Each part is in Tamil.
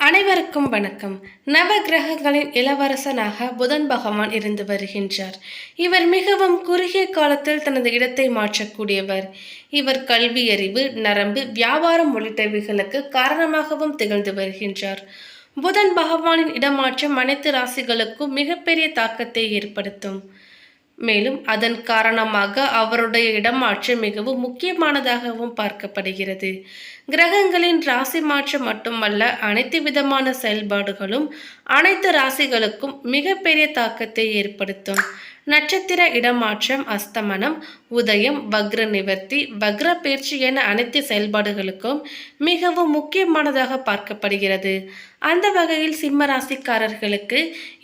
அனைவருக்கும் வணக்கம். நவகிரகங்களின் இளவரசனாக புதன் பகவான் இருந்து வருகின்றார். இவர் மிகவும் குறுகிய காலத்தில் தனது இடத்தை மாற்றக்கூடியவர். இவர் கல்வி அறிவு, நரம்பு, வியாபாரம் உள்ளிட்டவைகளுக்கு காரணமாகவும் திகழ்ந்து வருகின்றார். புதன் பகவானின் இடமாற்றம் அனைத்து ராசிகளுக்கும் மிகப்பெரிய தாக்கத்தை ஏற்படுத்தும். மேலும் அதன் காரணமாக அவருடைய இடமாற்றம் மிகவும் முக்கியமானதாகவும் பார்க்கப்படுகிறது. கிரகங்களின் ராசி மாற்றம் மட்டுமல்ல, அனைத்து விதமான செயல்பாடுகளும் அனைத்து ராசிகளுக்கும் மிகப்பெரிய தாக்கத்தை ஏற்படுத்தும். நட்சத்திர இடமாற்றம், அஸ்தமனம், உதயம், வக்ர நிவர்த்தி, வக்ர பயிற்சி என அனைத்து செயல்பாடுகளுக்கும் மிகவும் முக்கியமானதாக பார்க்கப்படுகிறது. அந்த வகையில் சிம்ம ராசிக்காரர்களுக்கு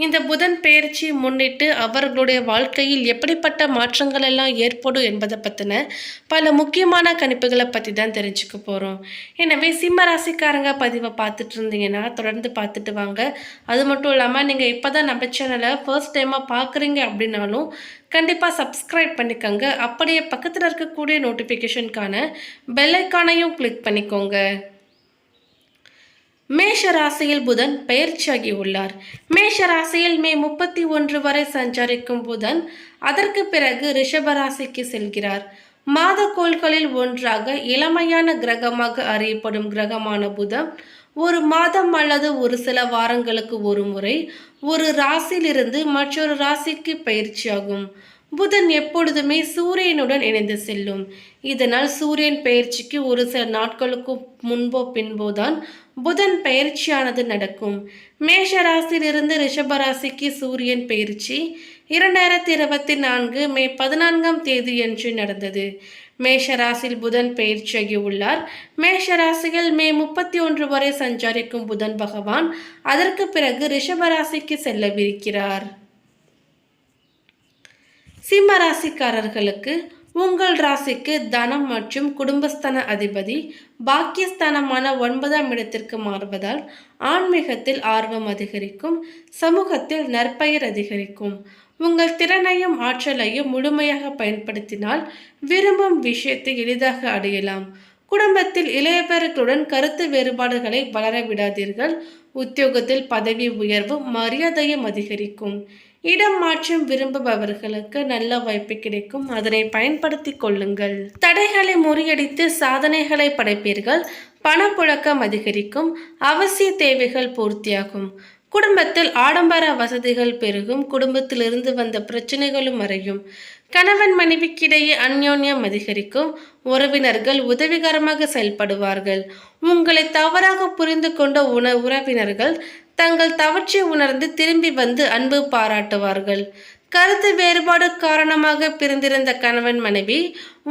இந்த புதன் பயிற்சி முன்னிட்டு அவர்களுடைய வாழ்க்கையில் எப்படிப்பட்ட மாற்றங்கள் எல்லாம் ஏற்படும் என்பதை பற்றின பல முக்கியமான கணிப்புகளை பற்றி தான் தெரிஞ்சுக்க போகிறோம். எனவே சிம்ம ராசிக்காரங்க பதிவை பார்த்துட்டு இருந்தீங்கன்னா தொடர்ந்து பார்த்துட்டு வாங்க. அது மட்டும் இல்லாமல் நீங்கள் இப்போ தான் நம்ம சேனலை ஃபர்ஸ்ட் டைமாக பார்க்குறீங்க அப்படின்னாலும் கண்டிப்பாக சப்ஸ்கிரைப் பண்ணிக்கோங்க. அப்படியே பக்கத்தில் இருக்கக்கூடிய நோட்டிஃபிகேஷனுக்கான பெல் ஐக்கானையும் கிளிக் பண்ணிக்கோங்க. மேஷ ராசியில் புதன் பெயர்ச்சியாகி உள்ளார். மேஷ ராசியில் மே 31 வரை சஞ்சரிக்கும் புதன் அதற்கு பிறகு ரிஷபராசிக்கு செல்கிறார். மாத கோள்களில் ஒன்றாக இளமையான கிரகமாக அறியப்படும் கிரகமான புதன் ஒரு மாதம் அல்லது ஒரு சில வாரங்களுக்கு ஒரு முறை ஒரு ராசியிலிருந்து மற்றொரு ராசிக்கு பயிற்சியாகும். புதன் எப்பொழுதுமே சூரியனுடன் இணைந்து செல்லும். இதனால் சூரியன் பெயர்ச்சிக்கு ஒரு சில நாட்களுக்கு முன்போ பின்போதான் புதன் பெயர்ச்சியானது நடக்கும். மேஷ ராசியிலிருந்து ரிஷபராசிக்கு சூரியன் பெயர்ச்சி 2024 மே 14 அன்று நடந்தது. மேஷ ராசியில் புதன் பெயர்ச்சியாகி உள்ளார். மேஷ ராசியில் மே 31 வரை சஞ்சரிக்கும் புதன் பகவான் அதற்கு பிறகு ரிஷபராசிக்கு செல்லவிருக்கிறார். சிம்ம ராசிக்காரர்களுக்கு உங்கள் ராசிக்கு தனம் மற்றும் குடும்பஸ்தான அதிபதி பாக்கியஸ்தானமான 9ஆம் இடத்திற்கு மாறுவதால் ஆன்மீகத்தில் ஆர்வம் அதிகரிக்கும். சமூகத்தில் நற்பெயர் அதிகரிக்கும். உங்கள் திறனையும் ஆற்றலையும் முழுமையாக பயன்படுத்தினால் விரும்பும் விஷயத்தை எளிதாக அடையலாம். குடும்பத்தில் இளையவர்களுடன் கருத்து வேறுபாடுகளை வளர விடாதீர்கள். உத்தியோகத்தில் பதவி உயர்வு, மரியாதையும் அதிகரிக்கும். இடம் மாற்றம் விரும்புபவர்களுக்கு நல்ல வாய்ப்பு கிடைக்கும். அதனை பயன்படுத்தி கொள்ளுங்கள். தடைகளை முறியடித்து சாதனைகளை படைப்பீர்கள். பணப்புழக்கம் அதிகரிக்கும். அவசிய தேவைகள் பூர்த்தியாகும். குடும்பத்தில் ஆடம்பர வசதிகள் பெருகும். குடும்பத்திலிருந்து வந்த பிரச்சனைகளும் மறையும். கணவன் மனைவிக்கிடையே அந்யோன்யம் அதிகரிக்கும். உறவினர்கள் உதவிகரமாக செயல்படுவார்கள். உங்களை தவறாக புரிந்து கொண்ட உறவினர்கள் தங்கள் தவற்றை உணர்ந்து திரும்பி வந்து அன்பு பாராட்டுவார்கள். கருத்து வேறுபாடு காரணமாக பிரிந்திருந்த கணவன் மனைவி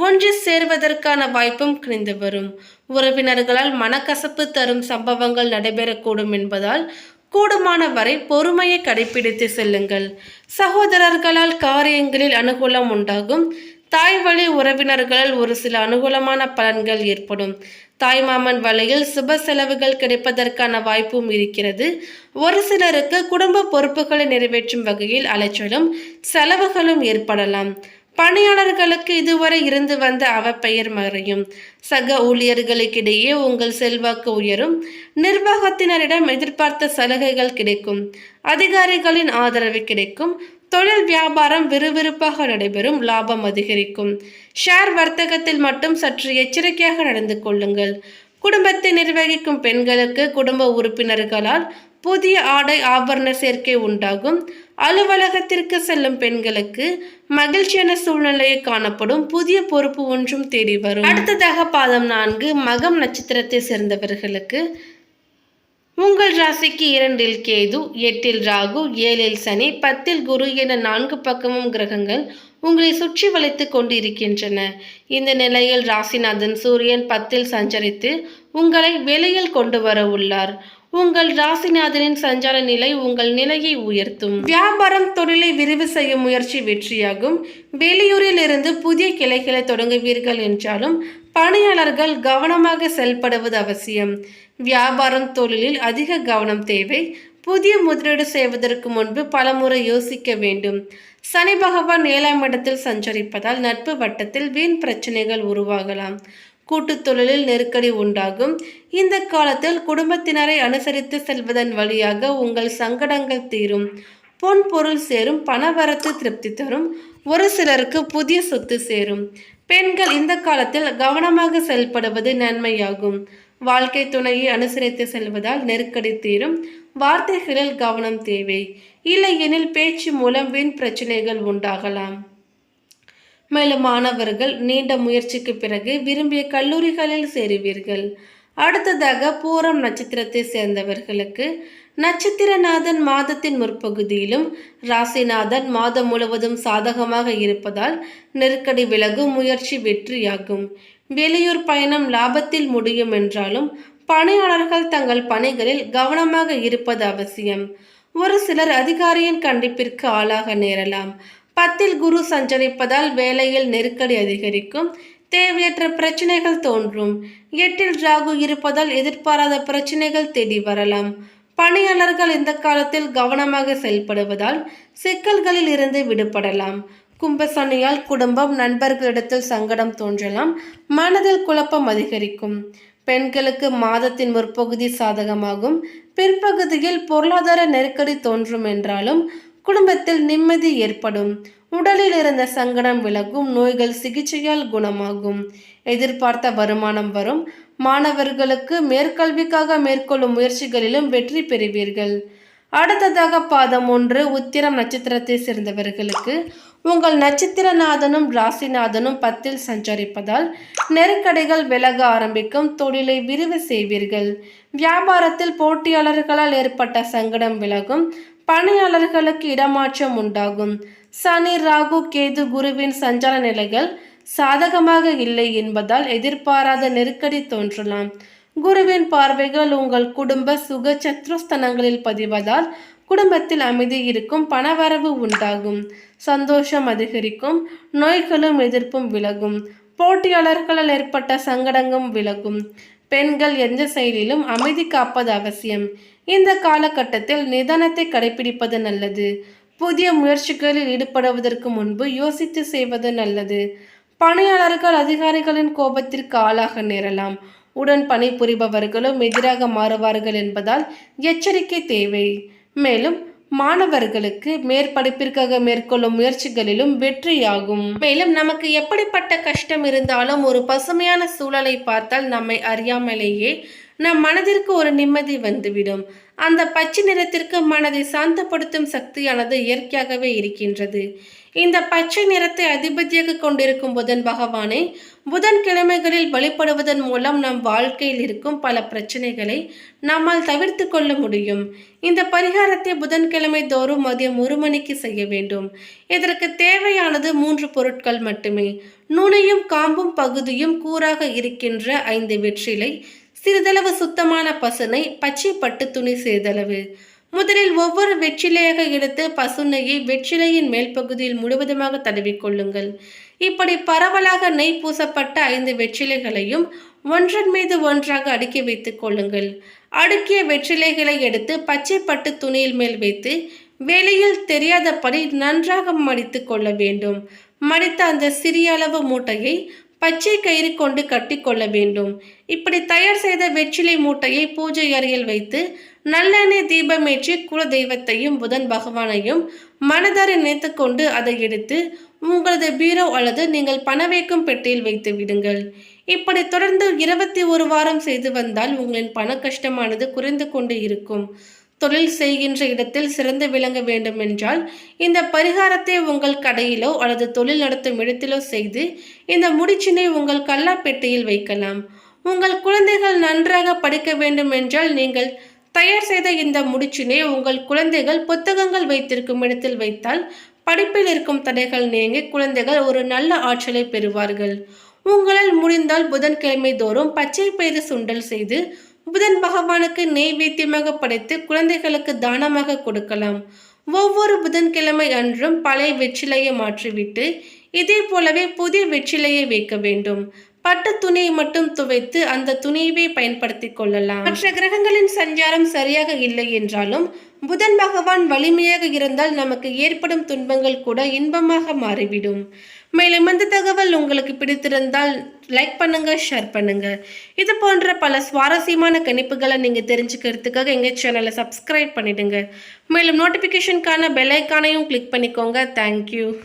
ஒன்று சேர்வதற்கான வாய்ப்பும் கிடைந்து வரும். உறவினர்களால் மனக்கசப்பு தரும் சம்பவங்கள் நடைபெறக்கூடும் என்பதால் கூடுமான வரை பொறுமையை கடைபிடித்து செல்லுங்கள். சகோதரர்களால் காரியங்களில் அனுகூலம் உண்டாகும். தாய் வழி உறவினர்களால் ஒரு சில அனுகூலமான பலன்கள் ஏற்படும். தாய்மாமன் வழியில் சுப செலவுகள் கிடைப்பதற்கான வாய்ப்பும் இருக்கிறது. ஒரு சிலருக்கு குடும்ப பொறுப்புகளை நிறைவேற்றும் வகையில் அலைச்சலும் செலவுகளும் ஏற்படலாம். பணியாளர்களுக்கு இதுவரை இருந்து வந்த அவப்பெயர் மறையும். சக ஊழியர்களுக்கிடையே உங்கள் செல்வாக்கு உயரும். நிர்வாகத்தினரிடம் எதிர்பார்த்த சலுகைகள் கிடைக்கும். அதிகாரிகளின் ஆதரவு கிடைக்கும். தொழில் வியாபாரம் விறுவிறுப்பாக நடைபெறும். லாபம் அதிகரிக்கும். ஷேர் வர்த்தகத்தில் மட்டும் சற்று எச்சரிக்கையாக நடந்து கொள்ளுங்கள். குடும்பத்தை நிர்வகிக்கும் பெண்களுக்கு குடும்ப உறுப்பினர்களால் புதிய ஆடை ஆபரண சேர்க்கை உண்டாகும். அலுவலகத்திற்கு செல்லும் பெண்களுக்கு மகிழ்ச்சியான சூழ்நிலையை காணப்படும். புதிய பொறுப்பு ஒன்றும் தேடி வரும். அடுத்ததாக பாதம் 4 மகம் நட்சத்திரத்தை சேர்ந்தவர்களுக்கு உங்கள் ராசிக்கு 2இல் கேது, 8இல் ராகு, 7இல் சனி, 10இல் குரு என 4 பக்கமும் கிரகங்கள் உங்களை சுற்றி வளைத்து கொண்டு இருக்கின்றன. இந்த நிலையில் ராசிநாதன் சூரியன் 10இல் சஞ்சரித்து உங்களை வெளியில் கொண்டு வர உள்ளார். உங்கள் ராசிநாதனின் சஞ்சார நிலை உங்கள் நிலையை உயர்த்தும். வியாபாரம் தொழிலை விரிவு செய்ய முயற்சி வெற்றியாகும். வெளியூரில் இருந்து புதிய கிளைகளை தொடங்குவீர்கள் என்றாலும் பணியாளர்கள் கவனமாக செயல்படுவது அவசியம். வியாபாரம் தொழிலில் அதிக கவனம் தேவை. புதிய முதலீடு செய்வதற்கு முன்பு பலமுறை யோசிக்க வேண்டும். சனி பகவான் 7ஆம் இடத்தில் சஞ்சரிப்பதால் நட்பு வட்டத்தில் வீண் பிரச்சனைகள் உருவாகலாம். கூட்டுத் தொழிலில் நெருக்கடி உண்டாகும். இந்த காலத்தில் குடும்பத்தினரை அனுசரித்து செல்வதன் வழியாக உங்கள் சங்கடங்கள் தீரும். பொன் பொருள் சேரும். பணவரத்து திருப்தி தரும். ஒரு சிலருக்கு புதிய சொத்து சேரும். பெண்கள் இந்த காலத்தில் கவனமாக செயல்படுவது நன்மையாகும். வாழ்க்கை துணையை அனுசரித்து செல்வதால் நெருக்கடி தீரும். வார்த்தைகளில் கவனம் தேவை. இல்லையெனில் பேச்சு மூலம் வீண் பிரச்சனைகள் உண்டாகலாம். மேலும் மாணவர்கள் நீண்ட முயற்சிக்கு பிறகு விரும்பிய கல்லூரிகளில் சேருவீர்கள். அடுத்ததாக பூரம் நட்சத்திரத்தை சேர்ந்தவர்களுக்கு நட்சத்திரநாதன் மாதத்தின் முற்பகுதியிலும் ராசிநாதன் மாதம் முழுவதும் சாதகமாக இருப்பதால் நெருக்கடி விலகும். முயற்சி வெற்றியாகும். வெளியூர் பயணம் லாபத்தில் முடியும் என்றாலும் பணியாளர்கள் தங்கள் பணிகளில் கவனமாக இருப்பது அவசியம். ஒரு சிலர் அதிகாரியின் கண்டிப்பிற்கு ஆளாக நேரலாம். 10ல் குரு சஞ்சரிப்பதால் வேலையில் நெருக்கடி அதிகரிக்கும். தேவையற்ற பிரச்சனைகள் தோன்றும். 8ல் ராகு இருப்பதால் எதிர்பாராத பிரச்சனைகள் தேடி வரலாம். பணியாளர்கள் இந்த காலத்தில் கவனமாக செயல்படுவதால் சிக்கல்களில் இருந்து விடுபடலாம். கும்பசனியால் குடும்பம் நண்பர்களிடத்தில் சங்கடம் தோன்றலாம். மனதில் குழப்பம் அதிகரிக்கும். பெண்களுக்கு மாதத்தின் முற்பகுதி சாதகமாகும். பிற்பகுதியில் பொருளாதார நெருக்கடி தோன்றும் என்றாலும் குடும்பத்தில் நிம்மதி ஏற்படும். உடலில் இருந்த சங்கடம் விலகும். நோய்கள் சிகிச்சையால் குணமாகும். எதிர்பார்த்த வருமானம் வரும். மாணவர்களுக்கு மேற்கல்விக்காக மேற்கொள்ளும் முயற்சிகளிலும் வெற்றி பெறுவீர்கள். அடுத்ததாக பாதம் 1 உத்திரம் நட்சத்திரத்தை சேர்ந்தவர்களுக்கு உங்கள் நட்சத்திரநாதனும் ராசிநாதனும் 10ல் சஞ்சரிப்பதால் நெருக்கடிகள் விலக ஆரம்பிக்கும். தொழிலை விரிவு செய்வீர்கள். வியாபாரத்தில் போட்டியாளர்களால் ஏற்பட்ட சங்கடம் விலகும். பணியாளர்களுக்கு இடமாற்றம் உண்டாகும். சனி ராகு கேது குருவின் சஞ்சார நிலைகள் சாதகமாக இல்லை என்பதால் எதிர்பாராத நெருக்கடி தோன்றலாம். குருவின் பார்வைகள் உங்கள் குடும்ப சுக சத்ருஸ்தனங்களில் பதிவதால் குடும்பத்தில் அமைதி இருக்கும். பணவரவு உண்டாகும். சந்தோஷம் அதிகரிக்கும். நோய்களும் எதிர்ப்பும் விலகும். போட்டியாளர்களால் ஏற்பட்ட சங்கடங்களும் விலகும். பெண்கள் எந்த செயலிலும் அமைதி காப்பது அவசியம். இந்த காலகட்டத்தில் நிதானத்தை கடைபிடிப்பது நல்லது. புதிய முயற்சிகளில் ஈடுபடுவதற்கு முன்பு யோசித்து செய்வது நல்லது. பணியாளர்கள் அதிகாரிகளின் கோபத்திற்கு ஆளாக நேரலாம். உடன் பணிபுரிபவர்களும் எதிராக மாறுவார்கள் என்பதால் எச்சரிக்கை தேவை. மேலும் மாணவர்களுக்கு மேற்படிப்பிற்காக மேற்கொள்ளும் முயற்சிகளிலும் வெற்றியாகும். மேலும் நமக்கு எப்படிப்பட்ட கஷ்டம் இருந்தாலும் ஒரு பசுமையான சூழலை பார்த்தால் நம்மை அறியாமலேயே நம் மனதிற்கு ஒரு நிம்மதி வந்துவிடும். அந்த பச்சை நிறத்திற்கு மனதை சாந்தப்படுத்தும் சக்தியானது இயற்கையாகவே இருக்கின்றது. இந்த பச்சை நிறத்தை அதிபதியாக கொண்டிருக்கும் புதன் பகவானை புதன்கிழமைகளில் வழிபடுவதன் மூலம் நம் வாழ்க்கையில் இருக்கும் பல பிரச்சனைகளை நம்மால் தவிர்த்து கொள்ள முடியும். இந்த பரிகாரத்தை புதன்கிழமை தோறும் மதியம் 1 மணிக்கு செய்ய வேண்டும். இதற்கு தேவையானது 3 பொருட்கள் மட்டுமே. நுனியும் காம்பும் பகுதியும் கூராக இருக்கின்ற 5 வெற்றிலை, சிறிதளவு சுத்தமான பசுனை, பச்சை பட்டு துணி சிறிதளவு. முதலில் ஒவ்வொரு வெற்றிலையாக எடுத்து பசுனையை வெற்றிலையின் மேல் பகுதியில் முழுவதுமாக தடவிக்கொள்ளுங்கள். இப்படி பரவலாக நெய் பூசப்பட்ட 5 வெற்றிலைகளையும் ஒன்றன் மீது ஒன்றாக அடுக்கி வைத்துக் கொள்ளுங்கள். அடுக்கிய வெற்றிலைகளை எடுத்து பச்சை பட்டு துணியில் மேல் வைத்து வெளியில் தெரியாதபடி நன்றாக மடித்து கொள்ள வேண்டும். மடித்த அந்த சிறிய அளவு மூட்டையை பச்சை கயிறு கொண்டு கட்டி கொள்ள வேண்டும். இப்படி தயார் செய்த வெற்றிலை மூட்டையை பூஜை அறையில் வைத்து நல்லெண்ணெய் தீபமேற்றி குல தெய்வத்தையும் புதன் பகவானையும் மனதார நினைத்து கொண்டு அதை எடுத்து உங்களது பீரோ அல்லது நீங்கள் பண வைக்கும் பெட்டியில் வைத்து விடுங்கள். இப்படி தொடர்ந்து 21 வாரம் செய்து வந்தால் உங்களின் பண கஷ்டமானது குறைந்து கொண்டு இருக்கும். தொழில் செய்கின்ற இடத்தில் சிறந்து விளங்க வேண்டும் என்றால் இந்த பரிகாரத்தை உங்கள் கடையிலோ அல்லது தொழில் நடத்தும் இடத்திலோ செய்து இந்த முடிச்சினை உங்கள் கல்லாப்பெட்டியில் வைக்கலாம். உங்கள் குழந்தைகள் நன்றாக படிக்க வேண்டும் என்றால் நீங்கள் தயார் செய்த இந்த முடிச்சினை உங்கள் குழந்தைகள் புத்தகங்கள் வைத்திருக்கும் இடத்தில் வைத்தால் படிப்பில் இருக்கும் தடைகள் நீங்கி குழந்தைகள் ஒரு நல்ல ஆற்றலை பெறுவார்கள். உங்களால் முடிந்தால் புதன்கிழமை தோறும் பச்சை பயிறு சுண்டல் செய்து புதன் பகவானுக்கு நெய்வேத்தியமாக படைத்து குழந்தைகளுக்கு தானமாக கொடுக்கலாம். ஒவ்வொரு புதன்கிழமை அன்றும் பழைய வெற்றிலையை மாற்றிவிட்டு இதே போலவே புதிய வெற்றிலையை வைக்க வேண்டும். பட்டு துணியை மட்டும் துவைத்து அந்த துணியவே பயன்படுத்தி கொள்ளலாம். மற்ற கிரகங்களின் சஞ்சாரம் சரியாக இல்லை என்றாலும் புதன் பகவான் வலிமையாக இருந்தால் நமக்கு ஏற்படும் துன்பங்கள் கூட இன்பமாக மாறிவிடும். மேலும் இந்த தகவல் உங்களுக்கு பிடித்திருந்தால் லைக் பண்ணுங்க, ஷேர் பண்ணுங்க. இது போன்ற பல சுவாரஸ்யமான கணிப்புகளை நீங்க தெரிஞ்சுக்கிறதுக்காக எங்க சேனலை சப்ஸ்கிரைப் பண்ணிடுங்க. மேலும் நோட்டிபிகேஷனுக்கான பெல் ஐக்கானையும் கிளிக் பண்ணிக்கோங்க. தேங்க்யூ.